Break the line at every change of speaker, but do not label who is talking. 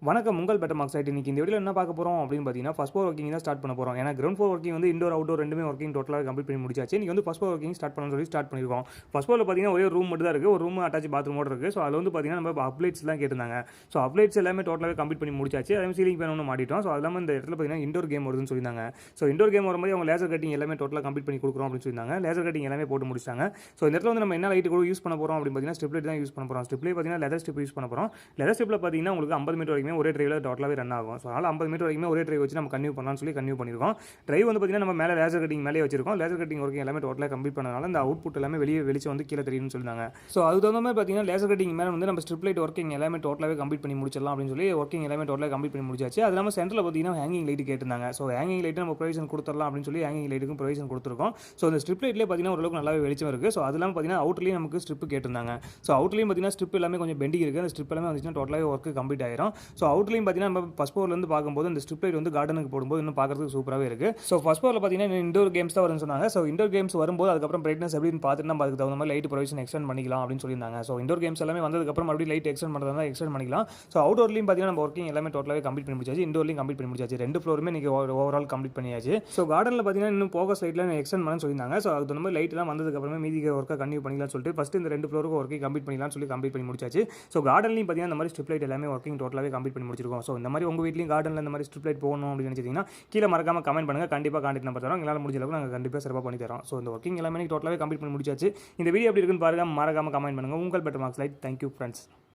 வணக்கம் உங்கள் better marks side. இன்னைக்கு இந்த வீடியோ என்ன பார்க்க போகிறோம் அப்படின்னு பார்த்தீங்கன்னா ஃபர்ஸ்ட் ஃப்ளோர் ஒர்க்கிங் தான் ஸ்டார்ட் பண்ண போகிறோம். ஏன்னா கிரவுண்ட் ஃப்ளோர் ஒர்க்கிங் வந்து இண்டோர் அவுட்டோர் ரெண்டுமே ஒர்க்கிங் டோட்டலாக கம்ப்ளீட் பண்ணி முடிச்சாச்சு. நீங்கள் வந்து ஃபர்ஸ்ட் ஃப்ளோர் ஒர்க்கிங் ஸ்டார்ட் பண்ணணும்னு சொல்லி ஸ்டார்ட் பண்ணியிருக்கோம். ஃபர்ஸ்ட் ஃப்ளோரில் பார்த்தீங்கன்னா ஒரே ரூம் மட்டும் தான் இருக்குது. ஒரு ரூம் அட்டாச் பாத்ரூமோட இருக்குது. ஸோ அதில் வந்து பார்த்தீங்கன்னா நம்ம அப்ளைட்ஸ்லாம் கேட்டிருந்தாங்க. ஸோ அப்ளைட்ஸ் எல்லாமே டோட்டலாக கம்ப்ளீட் பண்ணி முடிச்சாச்சு. அதே சீலிங் ஃபேன் ஒன்று மாட்டிட்டோம். ஸோ அது இல்லாமல் இந்த இடத்துல பார்த்தீங்கன்னா இண்டோர் கேம் வருதுன்னு சொல்லியிருந்தாங்க. ஸோ இண்டோர் கேம் வரும்போது அவங்க லேசர் கட்டிங் எல்லாமே டோட்டலாக கம்ப்ளீட் பண்ணி கொடுக்குறோம் அப்படின்னு சொல்லியிருந்தாங்க. லேசர் கட்டிங் எல்லாமே போட்டு முடிச்சாங்க. ஸோ இந்த இடத்துல வந்து நம்ம என்ன லைட் கூட யூஸ் பண்ண போகிறோம் அப்படின்னு பார்த்தீங்கன்னா ஸ்ட்ரிப் லைட் தான் யூஸ் பண்ண போகிறோம். ஸ்ட்ரிப் லைட் பார்த்தீங்கன்னா லெதர் ஸ்ட்ரிப் யூஸ் பண்ண போகிறோம். லெதர் ஸ்ட்ரிப்பில் பார்த்தீங்கன்னா உங்களுக்கு 50 மீட்டர் வரைக்கும் ஒரே ட்ரைவில் டோட்டலாகவே ரன் ஆகும். ஸோ அதனால் 50 மீட்டர் வரைக்கும் ஒரே ட்ரைவ் வச்சு நம்ம கன்டினியூ பண்ணலாம்னு சொல்லி கன்டினியூ பண்ணியிருக்கோம். ட்ரைவ் வந்து பார்த்தீங்கன்னா நம்ம மேலே லேசர் கட்டிங் மேலே வச்சிருக்கோம். லேசர் கட்டிங் ஒர்க்கிங் எல்லாமே டோட்டலாக கம்ப்ளீட் பண்ணனால இந்த அவுட்புட் எல்லாமே வெளிச்சம் வந்து கீழே தெரியும்னு சொல்லியிருந்தாங்க. ஸோ அது தகுந்த மாதிரி பார்த்தீங்கன்னா லேசர் கட்டிங் மேலே வந்து நம்ம ஸ்ட்ரிப் லைட் ஒர்க்கிங் எல்லாமே டோட்டலாகவே கம்ப்ளீட் பண்ணி முடிச்சிடலாம் அப்படின்னு சொல்லி ஒர்க்கிங் எல்லாமே டோட்டலாக கம்ப்ளீட் பண்ணி முடிச்சாச்சு. அது இல்லாமல் சென்டரில் பார்த்தீங்கன்னா ஹேங்கிங் லைட் கேட்டிருந்தாங்க. ஸோ ஹேங்கிங் லைட் நம்ம ப்ரொவிஷன் கொடுத்துடலாம் அப்படின்னு சொல்லி ஹேங்கிங் லைட்டுக்கும் ப்ரொவிஷன் கொடுத்துருக்கோம். ஸோ இந்த ஸ்ட்ரிப் லைட்லேயே பார்த்தீங்கன்னா ஓரளவுக்கு நல்லாவே வெளிச்சம் இருக்குது. ஸோ அது இல்லாமல் பார்த்தீங்கன்னா அவுட்லேயும் நமக்கு ஸ்ட்ரிப் கேட்டிருந்தாங்க. ஸோ அவுட்லேயும் பார்த்தீங்கன்னா ஸ்ட்ரிப் எல்லாமே கொஞ்சம் பெண்டிங் இருக்குது. அந்த ஸ்ட்ரிப் எல்லாமே வந்துச்சுன்னா டோட்டலாகவே ஒர்க் கம்ப்ளீட் ஆயிரும். ஸோ அவுட்லேயும் பார்த்தீங்கன்னா நம்ம ஃபர்ஸ்ட் ஃப்ளோர்லேருந்து பார்க்கும்போது இந்த ஸ்ட்ரிப் லைட் வந்து கார்டனுக்கு போடும்போது இன்னும் பார்க்கறதுக்கு சூப்பராகவே இருக்குது. ஸோ ஃபர்ஸ்ட் ஃப்ளோரில் பார்த்தீங்கன்னா இண்டோர் கேம்ஸ் தான் வரும்னு சொன்னாங்க. ஸோ இண்டோர் கேம்ஸ் வரும்போது அதுக்கப்புறம் பிரைட்னஸ் எப்படின்னு பார்த்துட்டு நம்ம அதுக்கு தகுந்த மாதிரி லைட் ப்ரொவிஷன் எக்ஸ்டெண்ட் பண்ணிக்கலாம் அப்படின்னு சொல்லியிருந்தாங்க. ஸோ இண்டோர் கேம்ஸ் எல்லாமே வந்ததுக்கப்புறம் மறுபடியும் லைட் எக்ஸ்டெண்ட் பண்ணுறதா எக்ஸ்டெண்ட் பண்ணிக்கலாம். ஸோ அவுட்டோர்லையும் பார்த்தீங்கன்னா நம்ம ஒர்க்கிங் எல்லாமே டோட்டலாகவே கம்ப்ளீட் பண்ணி முடிச்சாச்சு. இண்டோர்லையும் கம்ப்ளீட் பண்ணி முடிச்சாச்சு. ரெண்டு ஃப்ளோருமே இன்னைக்கு ஓவரால் கம்ப்ளீட் பண்ணியாச்சு. ஸோ கார்டனில் பார்த்தீங்கன்னா இன்னும் போகஸ் லைட்ல எக்ஸ்டெண்ட் பண்ணு சொல்லியிருந்தாங்க. ஸோ அதுக்கு தகுந்த மாதிரி லைட் எல்லாம் வந்ததுக்கப்புறமே மீதி ஒர்க்கை கன்டினியூ பண்ணிக்கலாம்னு சொல்லிட்டு ஃபஸ்ட்டு இந்த ரெண்டு ஃப்ளோருக்கு ஒர்க்கிங் கம்ப்ளீட் பண்ணிக்கலாம்னு சொல்லி கம்ப்ளீட் பண்ணி முடிச்சாச்சு. ஸோ கார்டன்லையும் பார்த்தீங்கன்னா இந்த மாதிரி ஸ்ட்ரிப் லைட் எல்லாமே ஒர்க்கிங் டோட்டலாகவே கம்ப்ளீட் பண்ணி முடிச்சிருக்கோம். ஸோ இந்த மாதிரி உங்கள் வீட்லையும் கார்டனில் இந்த மாதிரி ஸ்ட்ரிப் லைட் போகணும் அப்படின்னு நினைச்சிங்கன்னா கீழே மறக்காம கமெண்ட் பண்ணுங்க. கண்டிப்பாக கான்டாக்ட் நம்பர் தரோம். எங்களால் முடிஞ்ச அளவுக்கு நாங்கள் கண்டிப்பாக சிறப்பாக பண்ணி தரோம். ஸோ இந்த ஒர்க்கிங் எல்லாமே டோட்டலாகவே கம்ப்ளீட் பண்ணி முடிச்சாச்சு. இந்த வீடியோ எப்படி இருக்குன்னு பாருங்க, மறக்காம கமெண்ட் பண்ணுங்க. உங்கள் better marks light. Thank you friends.